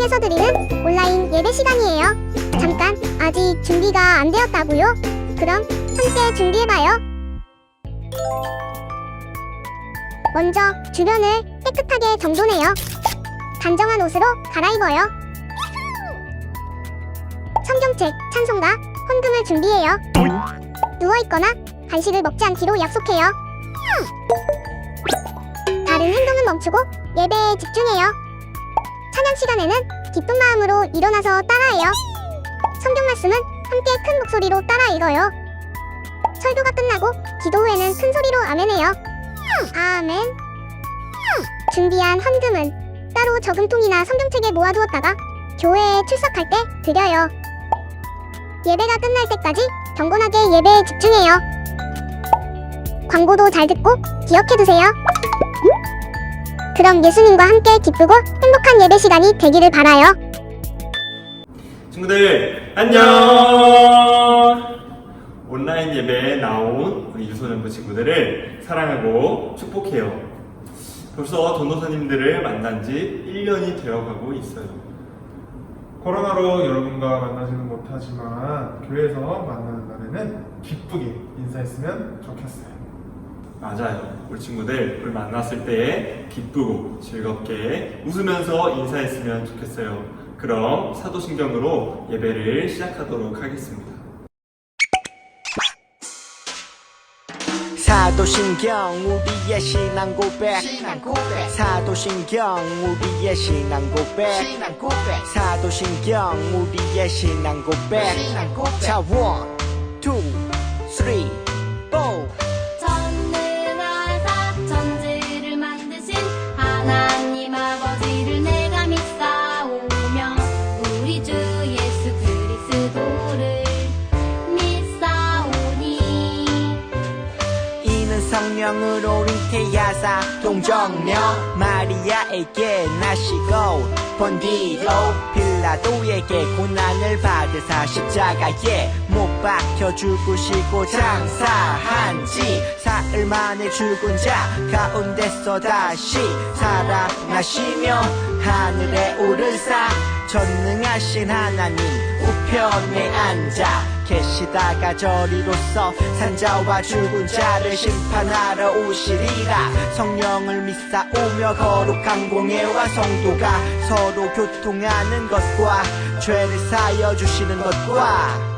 방송에서 드리는 온라인 예배 시간이에요. 잠깐, 아직 준비가 안 되었다고요? 그럼 함께 준비해봐요. 먼저 주변을 깨끗하게 정돈해요. 단정한 옷으로 갈아입어요. 성경책, 찬송가, 헌금을 준비해요. 누워있거나 간식을 먹지 않기로 약속해요. 다른 행동은 멈추고 예배에 집중해요. 찬양 시간에는 기쁜 마음으로 일어나서 따라해요. 성경 말씀은 함께 큰 목소리로 따라 읽어요. 설교가 끝나고 기도 후에는 큰 소리로 아멘해요. 아멘. 준비한 헌금은 따로 저금통이나 성경책에 모아두었다가 교회에 출석할 때 드려요. 예배가 끝날 때까지 경건하게 예배에 집중해요. 광고도 잘 듣고 기억해두세요. 그럼 예수님과 함께 기쁘고 행복한 예배 시간이 되기를 바라요. 친구들 안녕! 온라인 예배에 나온 우리 유소년부 친구들을 사랑하고 축복해요. 벌써 전도사님들을 만난 지 1년이 되어가고 있어요. 코로나로 여러분과 만나지는 못하지만 교회에서 만나는 날에는 기쁘게 인사했으면 좋겠어요. 맞아요. 우리 친구들 우리 만났을 때 기쁘고 즐겁게 웃으면서 인사했으면 좋겠어요. 그럼 사도신경으로 예배를 시작하도록 하겠습니다. 사도신경 우리의 신앙 고백 사도신경 우리의 신앙 고백 사도신경 우리의 신앙 고백 자 1, 2, 3, 4 전능하사 천지를 만드신 하나님 아버지를 내가 믿사오며 우리 주 예수 그리스도를 믿사오니 이는 성령으로 잉태하사 동정녀 마리아에게 나시고 본디로 빌라도에게 고난을 받으사 십자가에 못 박혀 죽으시고 장사한 지 사흘 만에 죽은 자 가운데서 다시 살아나시며 하늘에 오르사 전능하신 하나님 우편에 앉아 계시다가 저리로서 산자와 죽은 자를 심판하러 오시리라. 성령을 믿사오며 거룩한 공예와 성도가 서로 교통하는 것과 죄를 사여 주시는 것과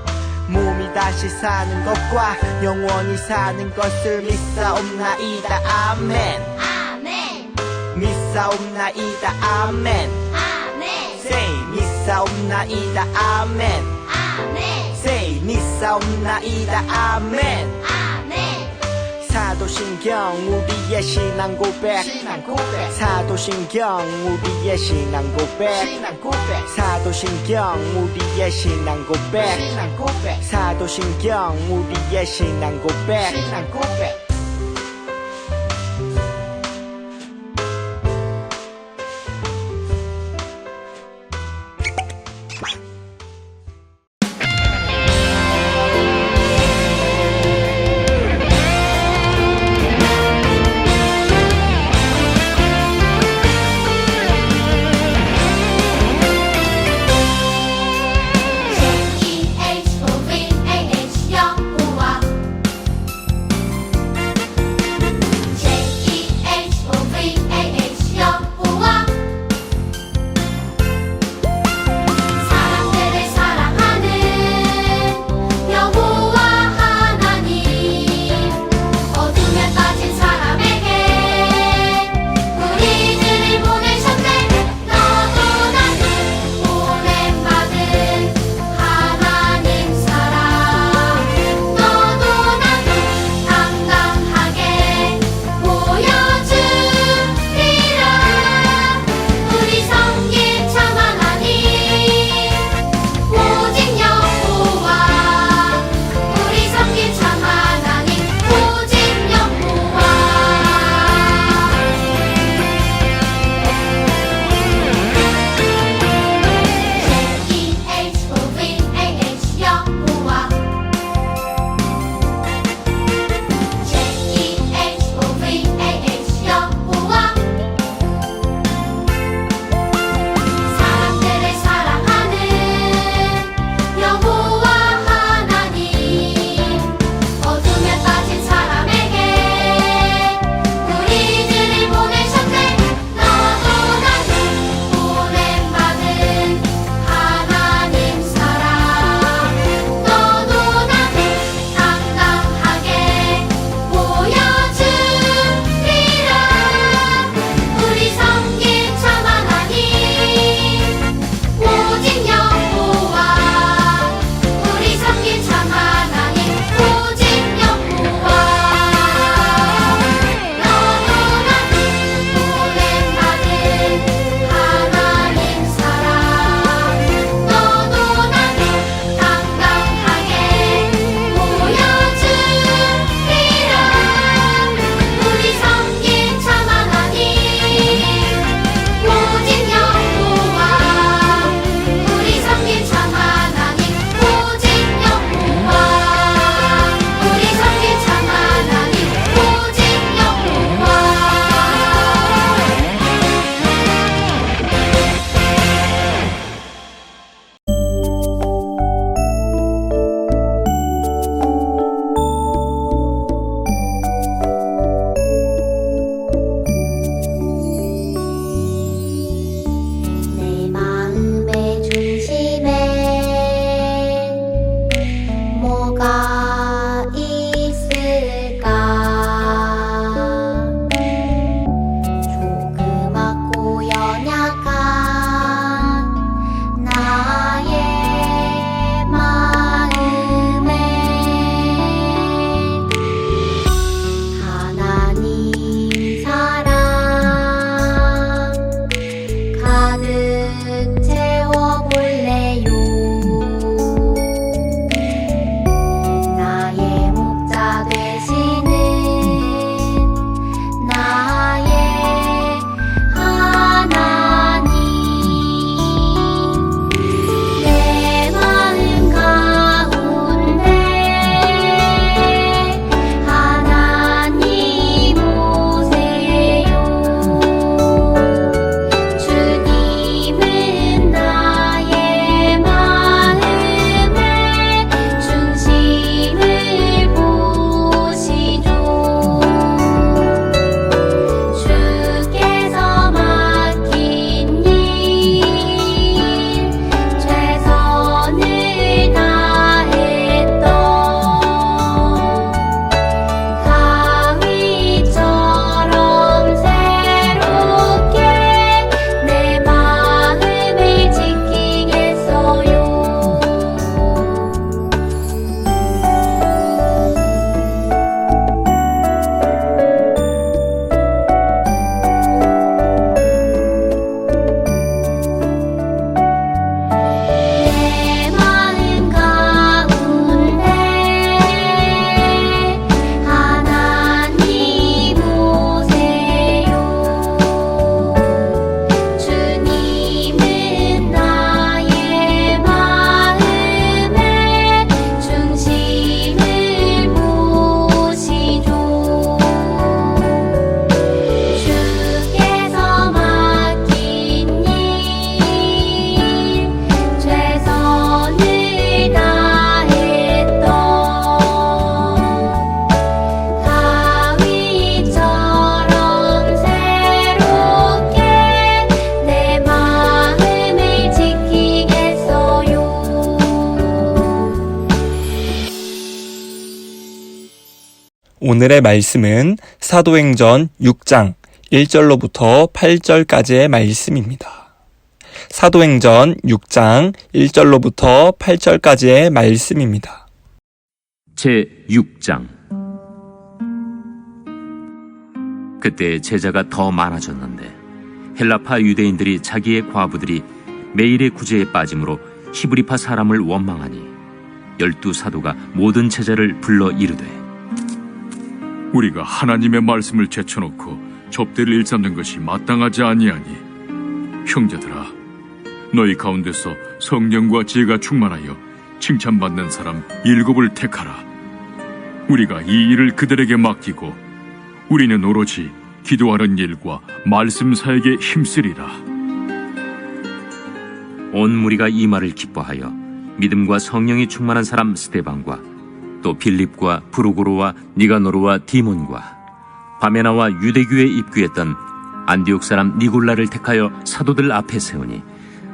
몸이 다시 사는 것과 영원히 사는 것을 믿사옵나이다. 아멘. 아멘 믿사옵나이다. 아멘. 아멘 Say 믿사옵나이다. 아멘. 아멘 Say 믿사옵나이다. 아멘. 아멘 사도신경 우리의 신앙 고백 사도신경 우리의 신앙 고백 사도신경 우리의 신앙 고백 사도신경 우리의 신앙 고백 Yahweh 오늘의 말씀은 사도행전 6장 1절로부터 8절까지의 말씀입니다. 사도행전 6장 1절로부터 8절까지의 말씀입니다. 제6장. 그때 제자가 더 많아졌는데 헬라파 유대인들이 자기의 과부들이 매일의 구제에 빠짐으로 히브리파 사람을 원망하니 12사도가 모든 제자를 불러 이르되 우리가 하나님의 말씀을 제쳐놓고 접대를 일삼는 것이 마땅하지 아니하니 형제들아 너희 가운데서 성령과 지혜가 충만하여 칭찬받는 사람 7을 택하라. 우리가 이 일을 그들에게 맡기고 우리는 오로지 기도하는 일과 말씀 사역에 힘쓰리라. 온 무리가 이 말을 기뻐하여 믿음과 성령이 충만한 사람 스데반과 또 빌립과 브루고로와 니가노르와 디몬과 바메나와 유대교에 입교했던 안디옥 사람 니골라를 택하여 사도들 앞에 세우니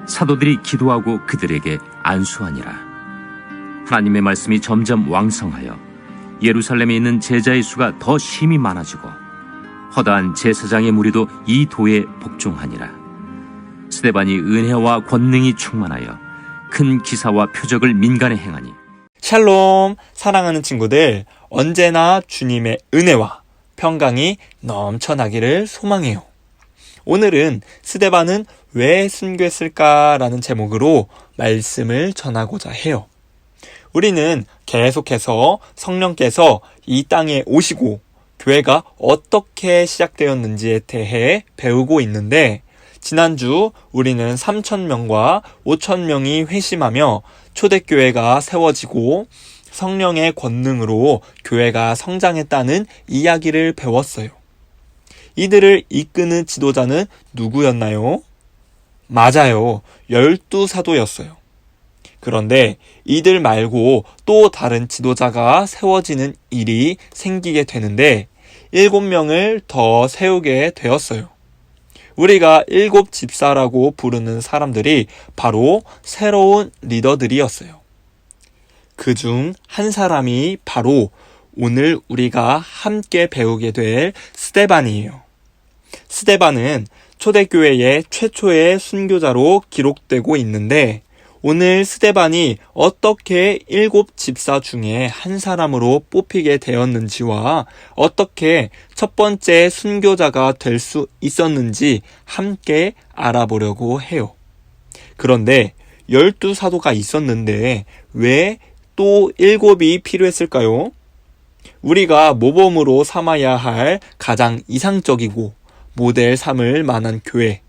사도들이 기도하고 그들에게 안수하니라. 하나님의 말씀이 점점 왕성하여 예루살렘에 있는 제자의 수가 더 심히 많아지고 허다한 제사장의 무리도 이 도에 복종하니라. 스데반이 은혜와 권능이 충만하여 큰 기사와 표적을 민간에 행하니 샬롬, 사랑하는 친구들, 언제나 주님의 은혜와 평강이 넘쳐나기를 소망해요. 오늘은 스데반은 왜 순교했을까라는 제목으로 말씀을 전하고자 해요. 우리는 계속해서 성령께서 이 땅에 오시고 교회가 어떻게 시작되었는지에 대해 배우고 있는데 지난주 우리는 3,000명과 5,000명이 회심하며 초대교회가 세워지고 성령의 권능으로 교회가 성장했다는 이야기를 배웠어요. 이들을 이끄는 지도자는 누구였나요? 맞아요. 12사도였어요. 그런데 이들 말고 또 다른 지도자가 세워지는 일이 생기게 되는데 7명을 더 세우게 되었어요. 우리가 7집사라고 부르는 사람들이 바로 새로운 리더들이었어요. 그중 한 사람이 바로 오늘 우리가 함께 배우게 될 스데반이에요. 스데반은 초대교회의 최초의 순교자로 기록되고 있는데 오늘 스데반이 어떻게 7집사 중에 한 사람으로 뽑히게 되었는지와 어떻게 첫 번째 순교자가 될 수 있었는지 함께 알아보려고 해요. 그런데 12사도가 있었는데 왜 또 7이 필요했을까요? 우리가 모범으로 삼아야 할 가장 이상적이고 모델 삼을 만한 교회,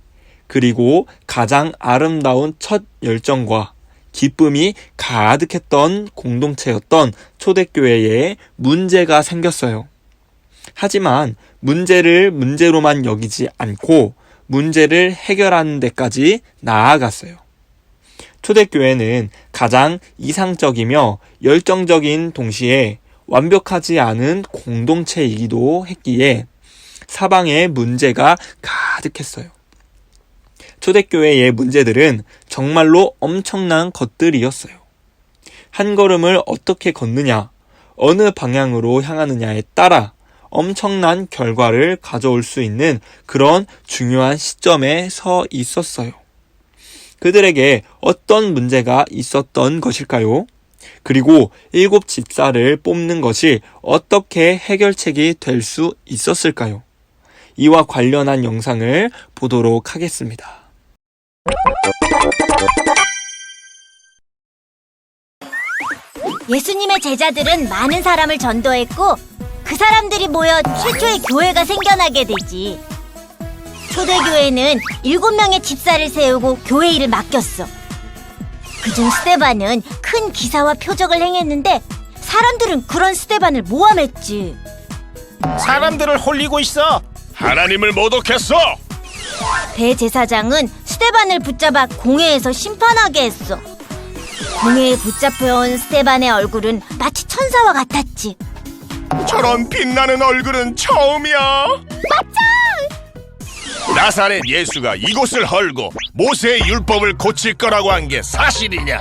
그리고 가장 아름다운 첫 열정과 기쁨이 가득했던 공동체였던 초대교회에 문제가 생겼어요. 하지만 문제를 문제로만 여기지 않고 문제를 해결하는 데까지 나아갔어요. 초대교회는 가장 이상적이며 열정적인 동시에 완벽하지 않은 공동체이기도 했기에 사방에 문제가 가득했어요. 초대교회의 문제들은 정말로 엄청난 것들이었어요. 한 걸음을 어떻게 걷느냐, 어느 방향으로 향하느냐에 따라 엄청난 결과를 가져올 수 있는 그런 중요한 시점에 서 있었어요. 그들에게 어떤 문제가 있었던 것일까요? 그리고 7집사를 뽑는 것이 어떻게 해결책이 될 수 있었을까요? 이와 관련한 영상을 보도록 하겠습니다. 예수님의 제자들은 많은 사람을 전도했고 그 사람들이 모여 최초의 교회가 생겨나게 되지. 초대교회는 7명의 집사를 세우고 교회 일을 맡겼어. 그중 스데반은 큰 기사와 표적을 행했는데 사람들은 그런 스데반을 모함했지. 사람들을 홀리고 있어. 하나님을 모독했어. 대제사장은 스데반을 붙잡아 공회에서 심판하게 했어. 공회에 붙잡혀온 스데반의 얼굴은 마치 천사와 같았지. 저런 빛나는 얼굴은 처음이야. 나사렛 예수가 이곳을 헐고 모세의 율법을 고칠 거라고 한 게 사실이냐?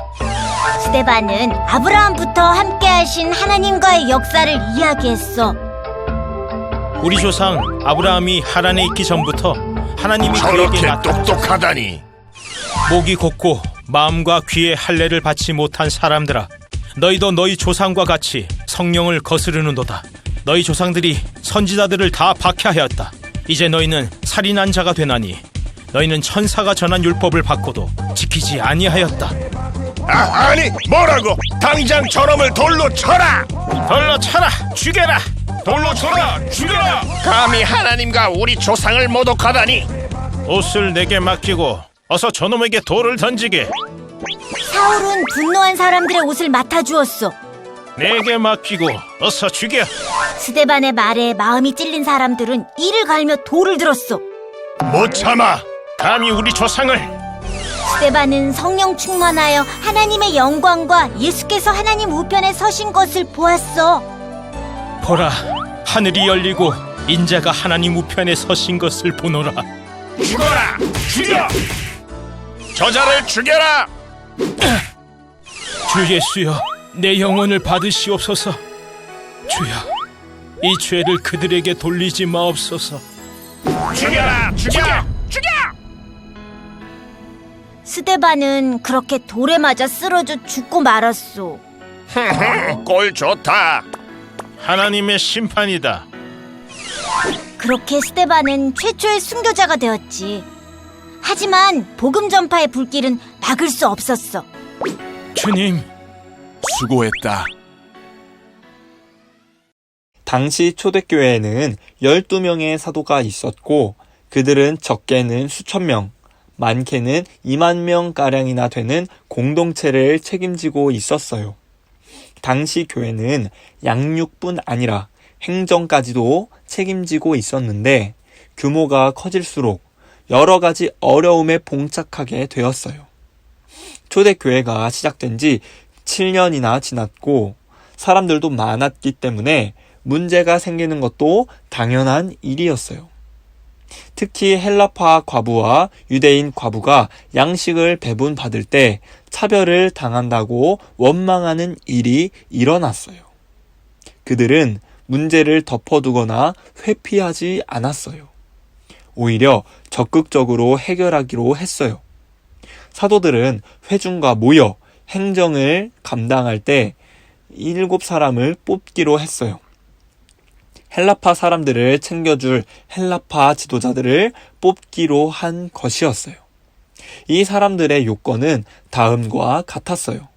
스데반은 아브라함부터 함께 하신 하나님과의 역사를 이야기했어. 우리 조상 아브라함이 하란에 있기 전부터 하나님이 그에게 저렇게 나타나셔서 똑똑하다니. 목이 곧고 마음과 귀에 할례를 받지 못한 사람들아, 너희도 너희 조상과 같이 성령을 거스르는도다. 너희 조상들이 선지자들을 다 박해하였다. 이제 너희는 살인한 자가 되나니 너희는 천사가 전한 율법을 받고도 지키지 아니하였다. 아니, 뭐라고? 당장 저놈을 돌로 쳐라! 돌로 쳐라! 죽여라! 돌로 쳐라! 죽여라! 감히 하나님과 우리 조상을 모독하다니! 옷을 내게 맡기고 어서 저놈에게 돌을 던지게. 사울은 분노한 사람들의 옷을 맡아주었어. 내게 맡기고 어서 죽여. 스데반의 말에 마음이 찔린 사람들은 이를 갈며 돌을 들었어. 못 참아! 감히 우리 조상을! 스데반은 성령 충만하여 하나님의 영광과 예수께서 하나님 우편에 서신 것을 보았어. 보라, 하늘이 열리고 인자가 하나님 우편에 서신 것을 보노라. 죽어라! 죽여! 저자를 죽여라! 주 예수여, 내 영혼을 받으시옵소서. 주여, 이 죄를 그들에게 돌리지 마옵소서. 죽여라! 죽여! 죽여! 스데반은 그렇게 돌에 맞아 쓰러져 죽고 말았어. 꼴 좋다. 하나님의 심판이다. 그렇게 스데반은 최초의 순교자가 되었지. 하지만 복음 전파의 불길은 막을 수 없었어. 주님, 수고했다. 당시 초대교회에는 12명의 사도가 있었고 그들은 적게는 수천 명, 많게는 2만 명가량이나 되는 공동체를 책임지고 있었어요. 당시 교회는 양육뿐 아니라 행정까지도 책임지고 있었는데 규모가 커질수록 여러 가지 어려움에 봉착하게 되었어요. 초대교회가 시작된 지 7년이나 지났고 사람들도 많았기 때문에 문제가 생기는 것도 당연한 일이었어요. 특히 헬라파 과부와 유대인 과부가 양식을 배분받을 때 차별을 당한다고 원망하는 일이 일어났어요. 그들은 문제를 덮어두거나 회피하지 않았어요. 오히려 적극적으로 해결하기로 했어요. 사도들은 회중과 모여 행정을 감당할 때 7사람을 뽑기로 했어요. 헬라파 사람들을 챙겨줄 헬라파 지도자들을 뽑기로 한 것이었어요. 이 사람들의 요건은 다음과 같았어요.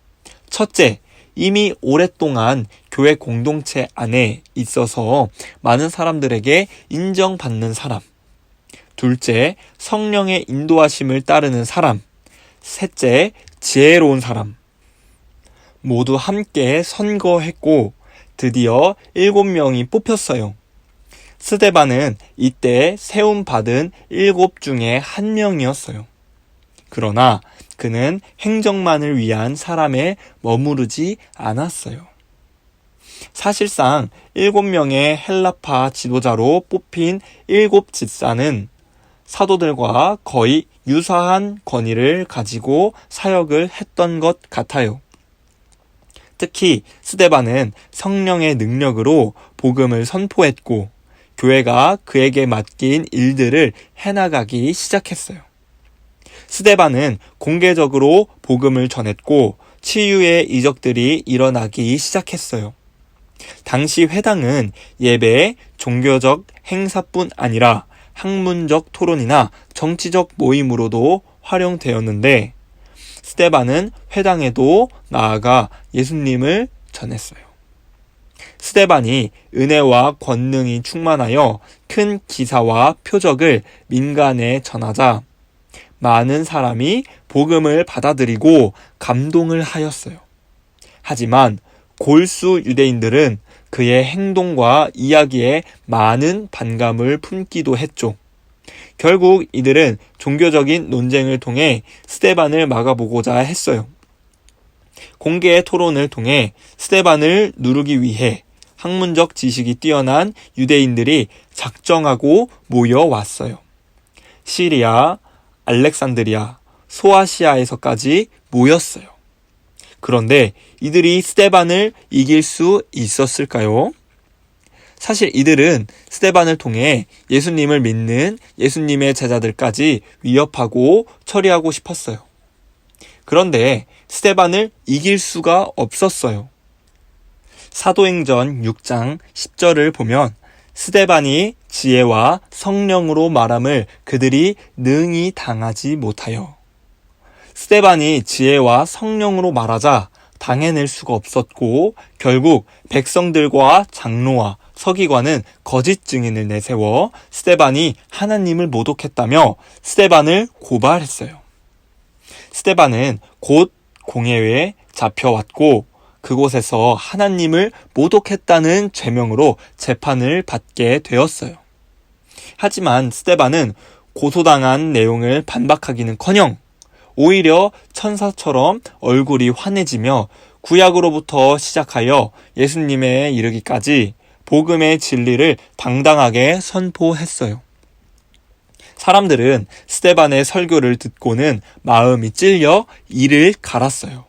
첫째, 이미 오랫동안 교회 공동체 안에 있어서 많은 사람들에게 인정받는 사람. 둘째, 성령의 인도하심을 따르는 사람. 셋째, 지혜로운 사람. 모두 함께 선거했고 드디어 7명이 뽑혔어요. 스데반은 이때 세움받은 7 중에 1명이었어요. 그러나 그는 행정만을 위한 사람에 머무르지 않았어요. 사실상 7명의 헬라파 지도자로 뽑힌 7 집사는 사도들과 거의 유사한 권위를 가지고 사역을 했던 것 같아요. 특히 스데반은 성령의 능력으로 복음을 선포했고 교회가 그에게 맡긴 일들을 해나가기 시작했어요. 스데반은 공개적으로 복음을 전했고 치유의 이적들이 일어나기 시작했어요. 당시 회당은 예배, 종교적 행사뿐 아니라 학문적 토론이나 정치적 모임으로도 활용되었는데 스데반은 회당에도 나아가 예수님을 전했어요. 스데반이 은혜와 권능이 충만하여 큰 기사와 표적을 민간에 전하자 많은 사람이 복음을 받아들이고 감동을 하였어요. 하지만 골수 유대인들은 그의 행동과 이야기에 많은 반감을 품기도 했죠. 결국 이들은 종교적인 논쟁을 통해 스데반을 막아보고자 했어요. 공개의 토론을 통해 스데반을 누르기 위해 학문적 지식이 뛰어난 유대인들이 작정하고 모여왔어요. 시리아, 알렉산드리아, 소아시아에서까지 모였어요. 그런데 이들이 스데반을 이길 수 있었을까요? 사실 이들은 스데반을 통해 예수님을 믿는 예수님의 제자들까지 위협하고 처리하고 싶었어요. 그런데 스데반을 이길 수가 없었어요. 사도행전 6장 10절을 보면 스데반이 지혜와 성령으로 말함을 그들이 능히 당하지 못하여. 스데반이 지혜와 성령으로 말하자 당해낼 수가 없었고 결국 백성들과 장로와 서기관은 거짓 증인을 내세워 스데반이 하나님을 모독했다며 스데반을 고발했어요. 스데반은 곧 공회에 잡혀왔고 그곳에서 하나님을 모독했다는 죄명으로 재판을 받게 되었어요. 하지만 스데반은 고소당한 내용을 반박하기는커녕 오히려 천사처럼 얼굴이 환해지며 구약으로부터 시작하여 예수님에 이르기까지 복음의 진리를 당당하게 선포했어요. 사람들은 스데반의 설교를 듣고는 마음이 찔려 이를 갈았어요.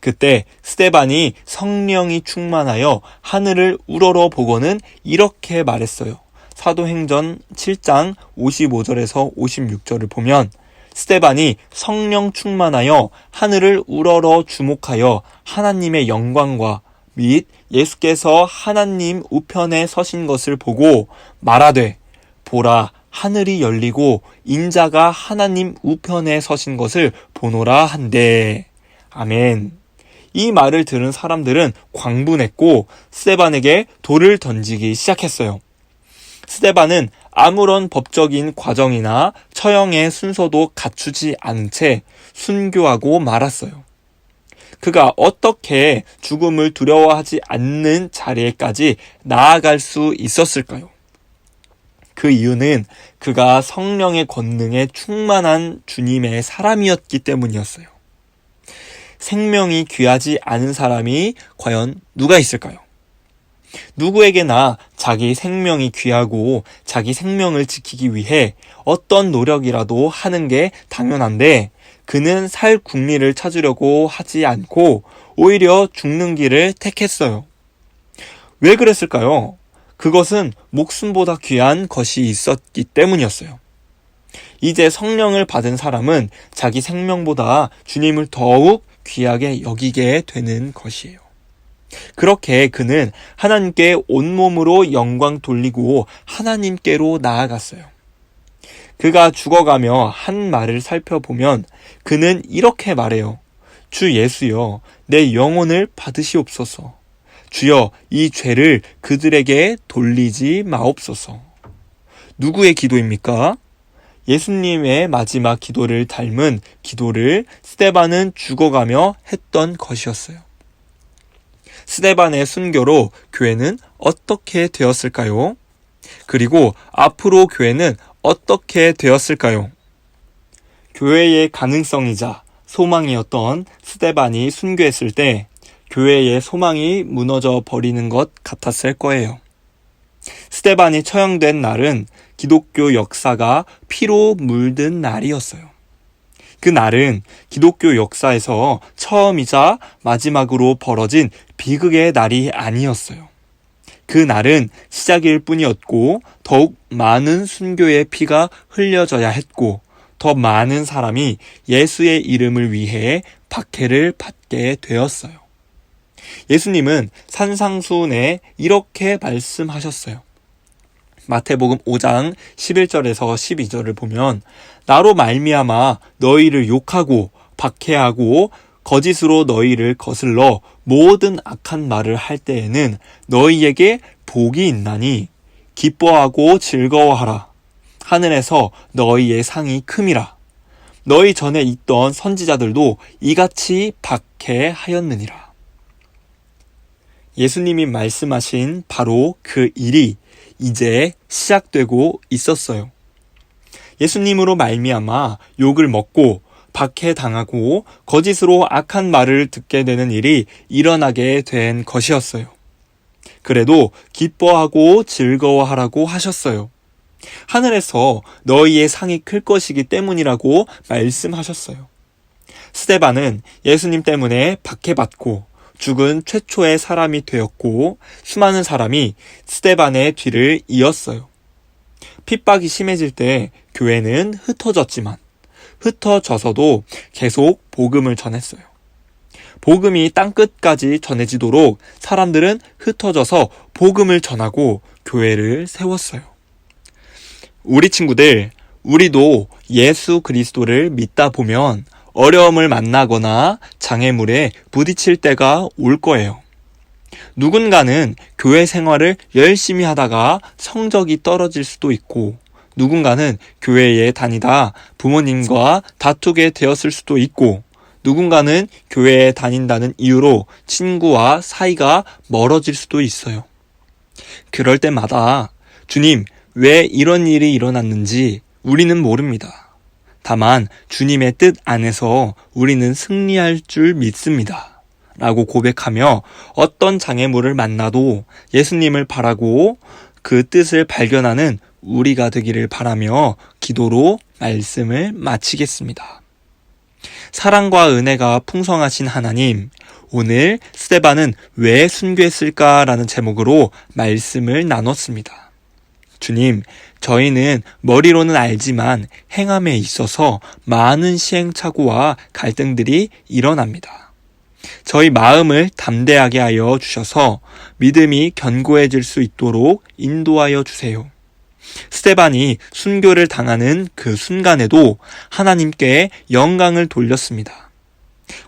그때 스데반이 성령이 충만하여 하늘을 우러러 보고는 이렇게 말했어요. 사도행전 7장 55절에서 56절을 보면 스데반이 성령 충만하여 하늘을 우러러 주목하여 하나님의 영광과 및 예수께서 하나님 우편에 서신 것을 보고 말하되 보라 하늘이 열리고 인자가 하나님 우편에 서신 것을 보노라 한대. 아멘. 이 말을 들은 사람들은 광분했고 스데반에게 돌을 던지기 시작했어요. 스데반은 아무런 법적인 과정이나 처형의 순서도 갖추지 않은 채 순교하고 말았어요. 그가 어떻게 죽음을 두려워하지 않는 자리에까지 나아갈 수 있었을까요? 그 이유는 그가 성령의 권능에 충만한 주님의 사람이었기 때문이었어요. 생명이 귀하지 않은 사람이 과연 누가 있을까요? 누구에게나 자기 생명이 귀하고 자기 생명을 지키기 위해 어떤 노력이라도 하는 게 당연한데 그는 살 국리를 찾으려고 하지 않고 오히려 죽는 길을 택했어요. 왜 그랬을까요? 그것은 목숨보다 귀한 것이 있었기 때문이었어요. 이제 성령을 받은 사람은 자기 생명보다 주님을 더욱 귀하게 여기게 되는 것이에요. 그렇게 그는 하나님께 온몸으로 영광 돌리고 하나님께로 나아갔어요. 그가 죽어가며 한 말을 살펴보면 그는 이렇게 말해요. 주 예수여, 내 영혼을 받으시옵소서. 주여, 이 죄를 그들에게 돌리지 마옵소서. 누구의 기도입니까? 예수님의 마지막 기도를 닮은 기도를 스데반은 죽어가며 했던 것이었어요. 스데반의 순교로 교회는 어떻게 되었을까요? 그리고 앞으로 교회는 어떻게 되었을까요? 교회의 가능성이자 소망이었던 스데반이 순교했을 때 교회의 소망이 무너져 버리는 것 같았을 거예요. 스데반이 처형된 날은 기독교 역사가 피로 물든 날이었어요. 그 날은 기독교 역사에서 처음이자 마지막으로 벌어진 비극의 날이 아니었어요. 그 날은 시작일 뿐이었고 더욱 많은 순교의 피가 흘려져야 했고 더 많은 사람이 예수의 이름을 위해 박해를 받게 되었어요. 예수님은 산상수훈에 이렇게 말씀하셨어요. 마태복음 5장 11절에서 12절을 보면 나로 말미암아 너희를 욕하고 박해하고 거짓으로 너희를 거슬러 모든 악한 말을 할 때에는 너희에게 복이 있나니 기뻐하고 즐거워하라. 하늘에서 너희의 상이 큼이라. 너희 전에 있던 선지자들도 이같이 박해하였느니라. 예수님이 말씀하신 바로 그 일이 이제 시작되고 있었어요. 예수님으로 말미암아 욕을 먹고 박해당하고 거짓으로 악한 말을 듣게 되는 일이 일어나게 된 것이었어요. 그래도 기뻐하고 즐거워하라고 하셨어요. 하늘에서 너희의 상이 클 것이기 때문이라고 말씀하셨어요. 스데반은 예수님 때문에 박해받고 죽은 최초의 사람이 되었고 수많은 사람이 스데반의 뒤를 이었어요. 핍박이 심해질 때 교회는 흩어졌지만 흩어져서도 계속 복음을 전했어요. 복음이 땅끝까지 전해지도록 사람들은 흩어져서 복음을 전하고 교회를 세웠어요. 우리 친구들, 우리도 예수 그리스도를 믿다 보면 어려움을 만나거나 장애물에 부딪힐 때가 올 거예요. 누군가는 교회 생활을 열심히 하다가 성적이 떨어질 수도 있고, 누군가는 교회에 다니다 부모님과 다투게 되었을 수도 있고, 누군가는 교회에 다닌다는 이유로 친구와 사이가 멀어질 수도 있어요. 그럴 때마다 주님, 왜 이런 일이 일어났는지 우리는 모릅니다. 다만 주님의 뜻 안에서 우리는 승리할 줄 믿습니다. 라고 고백하며 어떤 장애물을 만나도 예수님을 바라고 그 뜻을 발견하는 우리가 되기를 바라며 기도로 말씀을 마치겠습니다. 사랑과 은혜가 풍성하신 하나님, 오늘 스데반은 왜 순교했을까라는 제목으로 말씀을 나눴습니다. 주님, 저희는 머리로는 알지만 행함에 있어서 많은 시행착오와 갈등들이 일어납니다. 저희 마음을 담대하게 하여 주셔서 믿음이 견고해질 수 있도록 인도하여 주세요. 스데반이 순교를 당하는 그 순간에도 하나님께 영광을 돌렸습니다.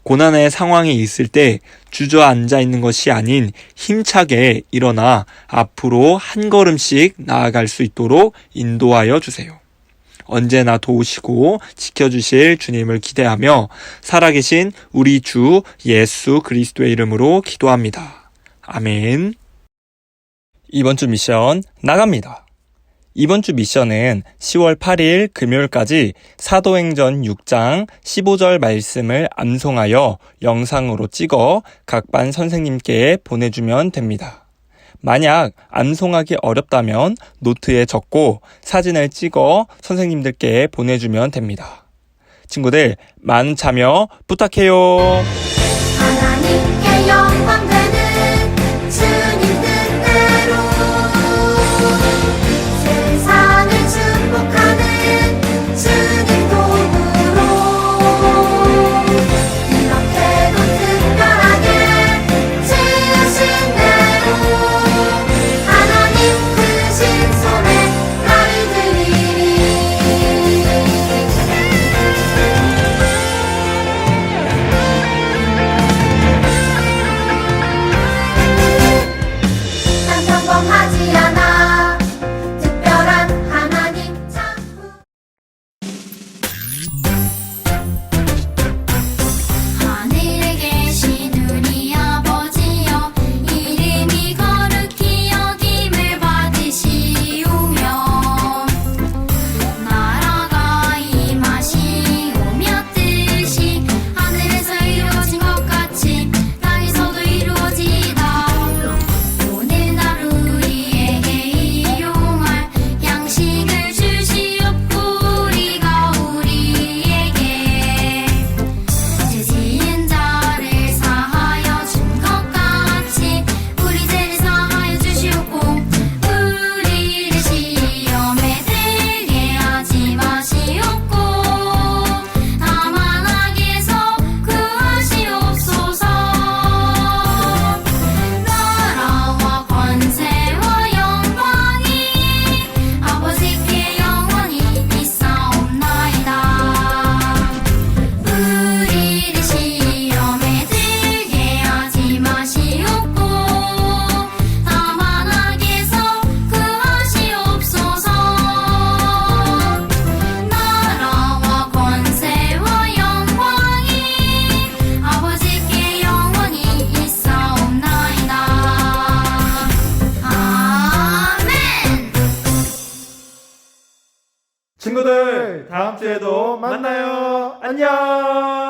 고난의 상황이 있을 때 주저앉아 있는 것이 아닌 힘차게 일어나 앞으로 한 걸음씩 나아갈 수 있도록 인도하여 주세요. 언제나 도우시고 지켜주실 주님을 기대하며 살아계신 우리 주 예수 그리스도의 이름으로 기도합니다. 아멘. 이번 주 미션 나갑니다. 이번 주 미션은 10월 8일 금요일까지 사도행전 6장 15절 말씀을 암송하여 영상으로 찍어 각 반 선생님께 보내주면 됩니다. 만약 암송하기 어렵다면 노트에 적고 사진을 찍어 선생님들께 보내주면 됩니다. 친구들, 많은 참여 부탁해요. 하나님께 영광 되는 주님 뜻대로 세상을 축복하는 주님 도구로 이렇게도 특별하게 지으신 대로 하나님 크신 손에 나를 드리리. 난 평범하지 않아 특별한 하나님 창구. 하늘에 계신 우리 아버지여, 이름이 거룩히 여김을 받으시오며 나라가 임하시오며 뜻이 하늘에서 이루어진 것 같이 땅에서도 이루어지이다. 오늘 우리에게 일용할 양식을 주시옵고 우리가 우리에게 죄 지은 자를 사하여 준 것 같이 우리 죄를 사하여 주시옵고 우리를 시험에 들게 하지 마시옵고 다만 악에서 구하시옵소서. 나라와 권세와 영광이 아버지께 영원히 있사옵나이다. 우리를 시험에 들게 하지 마시옵고 다만 악에서 구하시옵소서. 나라와 권세와 영광이 아버지께 영원히 있사옵나이다. 아멘. 친구들, 다음 주에도 만나요. 안녕.